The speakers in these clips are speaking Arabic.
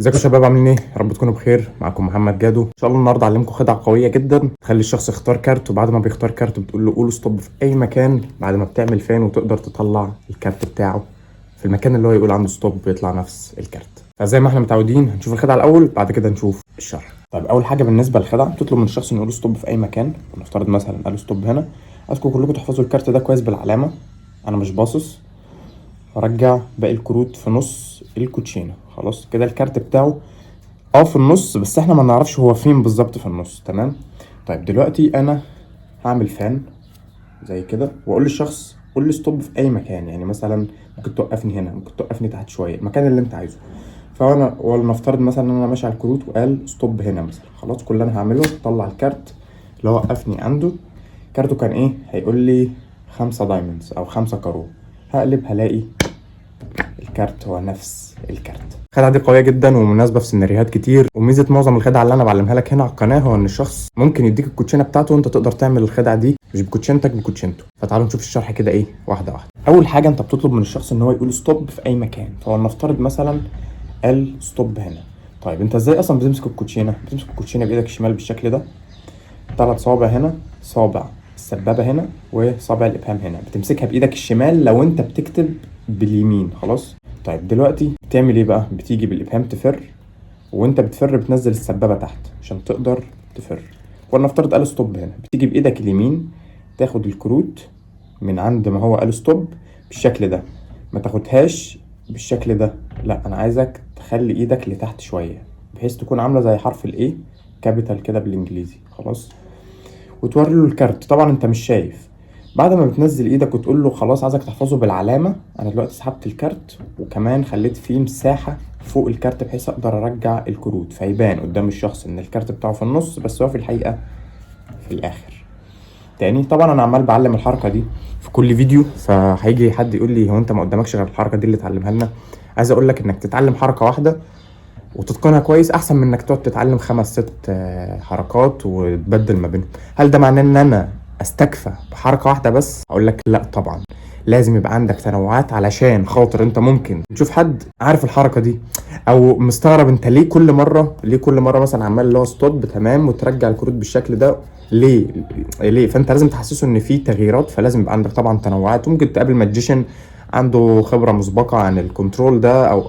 ازيكم يا شباب، عاملين ايه؟ يا رب تكونوا بخير. معاكم محمد جادو. ان شاء الله النهارده اعلمكم خدعه قويه جدا تخلي الشخص يختار كارت، وبعد ما بيختار كارت بتقول له قول ستوب في اي مكان بعد ما بتعمل فان، وتقدر تطلع الكارت بتاعه في المكان اللي هو يقول عنده ستوب بيطلع نفس الكارت. فزي ما احنا متعودين هنشوف الخدعه الاول، بعد كده نشوف الشرح. طيب اول حاجه بالنسبه للخدعه، بتطلب من الشخص انه يقول ستوب في اي مكان. ونفترض مثلا قال ستوب هنا. عايزكم كلكم تحفظوا الكارت ده كويس بالعلامه، انا مش باصص. وارجع باقي الكروت في نص الكوتشينه. خلاص كده الكارت بتاعه في النص، بس احنا ما نعرفش هو فين بالظبط في النص. تمام. طيب دلوقتي انا هعمل فان زي كده، واقول للشخص قول لي ستوب في اي مكان. يعني مثلا ممكن توقفني هنا، ممكن توقفني تحت شويه، المكان اللي انت عايزه. فانا ولنفترض مثلا ان انا ماشي على الكروت وقال ستوب هنا مثلا. خلاص كل اللي انا هعمله طلع الكارت اللي هو وقفني عنده. كارته كان ايه؟ هيقول لي 5 دايموندز او 5 كارو. هقلب هلاقي الكارت هو نفس الكارت. الخدعه دي قويه جدا ومناسبه في سيناريوهات كتير. وميزه معظم الخدع اللي انا بعلمها لك هنا على القناه هو ان الشخص ممكن يديك الكوتشينه بتاعته، وانت تقدر تعمل الخدعه دي مش بكوتشينتك، بكوتشينته. فتعالوا نشوف الشرح كده ايه واحده واحده. اول حاجه انت بتطلب من الشخص ان هو يقول ستوب في اي مكان. فلنفترض مثلا قال ستوب هنا. طيب انت ازاي اصلا بتمسك الكوتشينه؟ بتمسك الكوتشينه بايدك الشمال بالشكل ده، 3 صوابع هنا، صابع السبابه هنا، وصابع الابهام هنا. بتمسكها بايدك الشمال لو انت بتكتب باليمين. خلاص. طيب دلوقتي بتعمل ايه بقى؟ بتيجي بالابهام تفر، وانت بتفر بتنزل السبابه تحت عشان تقدر تفر. ولنفترض قال ستوب هنا، بتيجي بايدك اليمين تاخد الكروت من عند ما هو قال ستوب بالشكل ده. ما تاخدهاش بالشكل ده، لا انا عايزك تخلي ايدك لتحت شويه بحيث تكون عامله زي حرف الاي كابيتال كده بالانجليزي. خلاص. وتوري له الكارت. طبعا انت مش شايف. بعد ما بتنزل ايدك وتقول له خلاص عايزك تحفظه بالعلامه، انا دلوقتي سحبت الكارت وكمان خليت فيه مساحه فوق الكارت بحيث اقدر ارجع الكروت، فيبان قدام الشخص ان الكارت بتاعه في النص بس هو في الحقيقه في الاخر. تاني، طبعا انا عمال بعلم الحركه دي في كل فيديو، فهيجي حد يقول لي هو انت ما قدامكش غير الحركه دي اللي تعلمها لنا؟ عايز اقول لك انك تتعلم حركه واحده وتتقنها كويس احسن من انك تقعد تتعلم 5 6 حركات وتبدل ما بينهم. هل ده معناه ان انا استكفى بحركه واحده بس؟ اقول لك لا طبعا، لازم يبقى عندك تنوعات علشان خاطر انت ممكن تشوف حد عارف الحركه دي او مستغرب انت ليه كل مره مثلا عمال اللي هو ستوب تمام وترجع الكروت بالشكل ده. ليه؟ فانت لازم تحسسه ان في تغييرات، فلازم يبقى عندك طبعا تنوعات. وممكن تقابل ماجيشن عنده خبره مسبقه عن الكنترول ده، او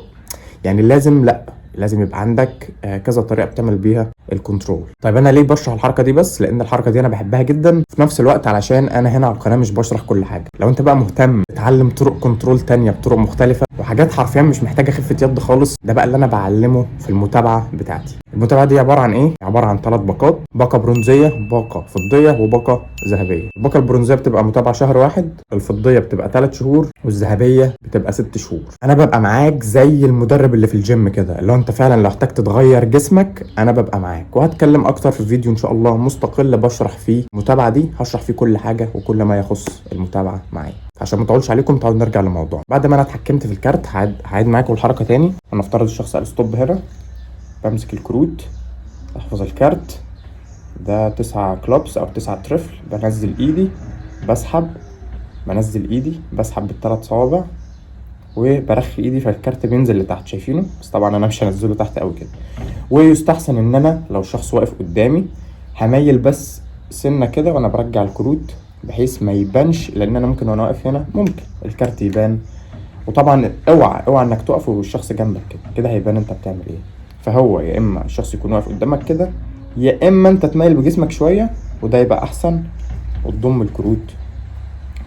يعني لازم يبقى عندك كذا طريقه بتعمل بيها الكنترول. طيب انا ليه بشرح الحركه دي بس؟ لان الحركه دي انا بحبها جدا، في نفس الوقت علشان انا هنا على القناه مش بشرح كل حاجه. لو انت بقى مهتم تتعلم طرق كنترول تانية بطرق مختلفه وحاجات حرفيا مش محتاجه خفه يد خالص، ده بقى اللي انا بعلمه في المتابعه بتاعتي. المتابعه دي عباره عن ايه؟ عباره عن 3 باقات: باقه برونزيه، باقه فضيه، وباقه ذهبيه. الباقه البرونزيه بتبقى متابعه شهر واحد، الفضيه بتبقى 3 شهور، والذهبيه بتبقى 6 شهور. انا ببقى معاك زي المدرب اللي في الجيم كده، اللي هو انت فعلا لو احتجت تغير جسمك انا ببقى معاك. وهتكلم اكتر في فيديو ان شاء الله مستقل بشرح فيه المتابعه دي، هشرح فيه كل حاجه وكل ما يخص المتابعه معايا. عشان ما اطولش عليكم تعالوا نرجع للموضوع. بعد ما انا اتحكمت في الكارت هعيد معاكم الحركه تاني. هنفترض الشخص قال ستوب هنا، بمسك الكروت، احفظ الكارت ده 9 كلوبس او 9 ترفل، بنزل ايدي، بنزل ايدي بسحب بالثلاث صوابع وبرخي ايدي فالكارت بينزل لتحت، شايفينه؟ بس طبعا انا مش هنزله تحت قوي كده. ويستحسن ان انا لو الشخص واقف قدامي هميل بس سنه كده وانا برجع الكروت بحيث ما يبانش، لان انا ممكن وانا واقف هنا ممكن الكارت يبان. وطبعا اوعى انك تقف والشخص جنبك كده هيبان انت بتعمل ايه. فهو يا اما الشخص يكون واقف قدامك كده، يا اما انت تميل بجسمك شويه وده يبقى احسن، وتضم الكروت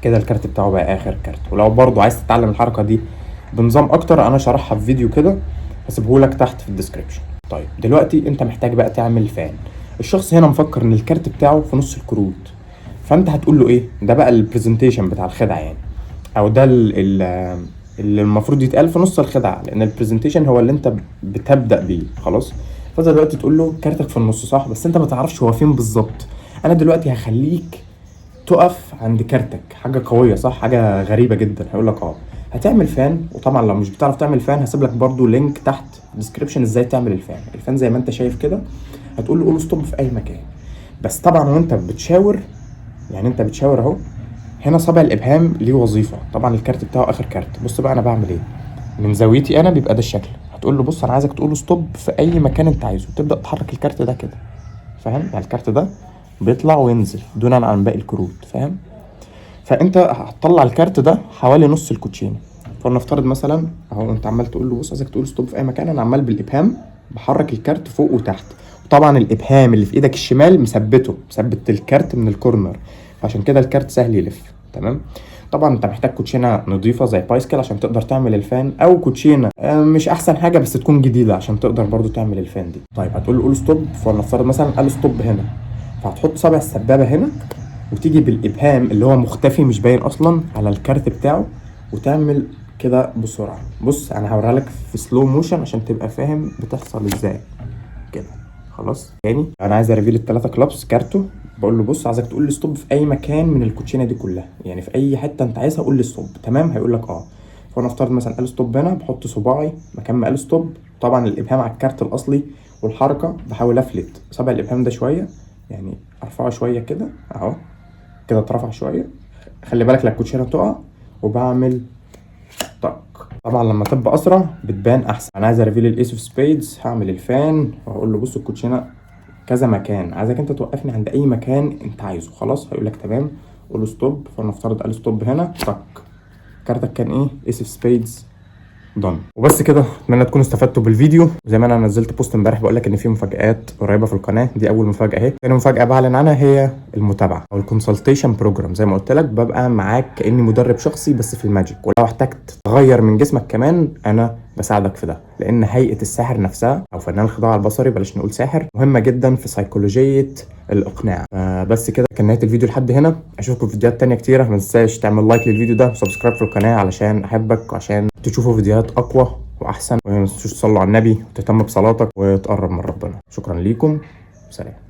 كده الكارت بتاعه بقى اخر كارت. ولو برضو عايز تتعلم الحركه دي بنظام اكتر انا شرحها في فيديو كده هسيبهولك تحت في الديسكريبشن. طيب دلوقتي انت محتاج بقى تعمل فان. الشخص هنا مفكر ان الكارت بتاعه في نص الكروت، فانت هتقول له ايه؟ ده بقى البرزنتيشن بتاع الخدعه يعني، او ده اللي المفروض يتقال في نص الخدعه، لان البرزنتيشن هو اللي انت بتبدا بيه. خلاص. فانت دلوقتي تقول له كارتك في النص صح، بس انت ما تعرفش هو فين بالظبط. انا دلوقتي هخليك تقف عند كارتك، حاجه قويه صح، حاجه غريبه جدا. هيقول لك هتعمل فان. وطبعا لو مش بتعرف تعمل فان هسيب لك برده لينك تحت الديسكريبشن ازاي تعمل الفان زي ما انت شايف كده. هتقول له قول ستوب في اي مكان. بس طبعا وانت بتشاور، يعني انت بتشاور اهو، هنا صابع الابهام ليه وظيفه. طبعا الكارت بتاعه اخر كارت. بص بقى انا بعمل ايه من زاويتي، انا بيبقى ده الشكل. هتقول له بص انا عايزك تقول له ستوب في اي مكان انت عايزه، تبدا تحرك الكارت ده كده، فاهم؟ يعني الكارت ده بيطلع وينزل دونا عن باقي الكروت، فاهم؟ فانت هتطلع الكارت ده حوالي نص الكوتشينه. فلنفترض مثلا اهو انت عمال تقول له بص عايزك تقول ستوب في اي مكان، انا عمال بالابهام بحرك الكارت فوق وتحت، وطبعا الابهام اللي في ايدك الشمال مثبت الكارت من الكورنر، عشان كده الكارت سهل يلف. تمام. طبعا انت محتاج كوتشينه نظيفه زي بايسكل عشان تقدر تعمل الفان، او كوتشينه مش احسن حاجه بس تكون جديده عشان تقدر برضو تعمل الفان دي. طيب هتقول له قول ستوب، فلنفترض مثلا قال ستوب هنا، فهتحط صابع السبابه هنا وتيجي بالابهام اللي هو مختفي مش باين اصلا على الكارت بتاعه، وتعمل كده بسرعه. بص انا هوريها لك في سلو موشن عشان تبقى فاهم بتحصل ازاي كده. خلاص تاني انا عايز اريفيل الثلاثه كلابس كارته، بقول له بص عايزك تقول لي ستوب في اي مكان من الكوتشينه دي كلها، يعني في اي حته انت عايزها قول لي ستوب. تمام، هيقول لك اه. فانا افترض مثلا قال ستوب هنا، بحط صباعي مكان ما قال ستوب، طبعا الابهام على الكارت الاصلي، والحركه بحاول افلت صابع الابهام ده شويه، يعني ارفعه شويه كده اهو، كده اترفع شويه، خلي بالك لا الكوتشينه تقع، وبعمل طق. طبعا لما تبقى اسرع بتبان احسن. انا عايز اريفيل الايس اوف سبيدز، هعمل الفان وهقول له بص الكوتشينه كذا مكان، عايزك انت توقفني عند اي مكان انت عايزه. خلاص هيقول لك تمام، قول له ستوب، فلنفترض قال ستوب هنا، طق، كارتك كان ايه؟ ايس اوف سبيدز دون. وبس كده، اتمنى تكونوا استفدتوا بالفيديو. زي ما انا نزلت بوست امبارح بقول لك ان في مفاجآت قريبه في القناه، دي اول مفاجاه اهي. تاني مفاجاه بعلن عنها هي المتابعه او الكونسلتيشن بروجرام. زي ما قلت لك ببقى معاك كاني مدرب شخصي بس في الماجيك، ولو احتجت تغير من جسمك كمان انا بساعدك في ده، لان هيئه الساحر نفسها او فنان الخضاع البصري بلاش نقول ساحر مهمه جدا في سيكولوجيه الاقناع. بس كده كان نهايه الفيديو لحد هنا، اشوفكم في فيديوهات تانية كتيره. ما تنساش تعمل لايك للفيديو ده وسبسكرايب في القناه علشان احبك وعشان تشوفوا فيديوهات اقوى واحسن. وما تنسوش تصلوا على النبي وتهتم بصلاتك وتقرب من ربنا. شكرا ليكم، سلام.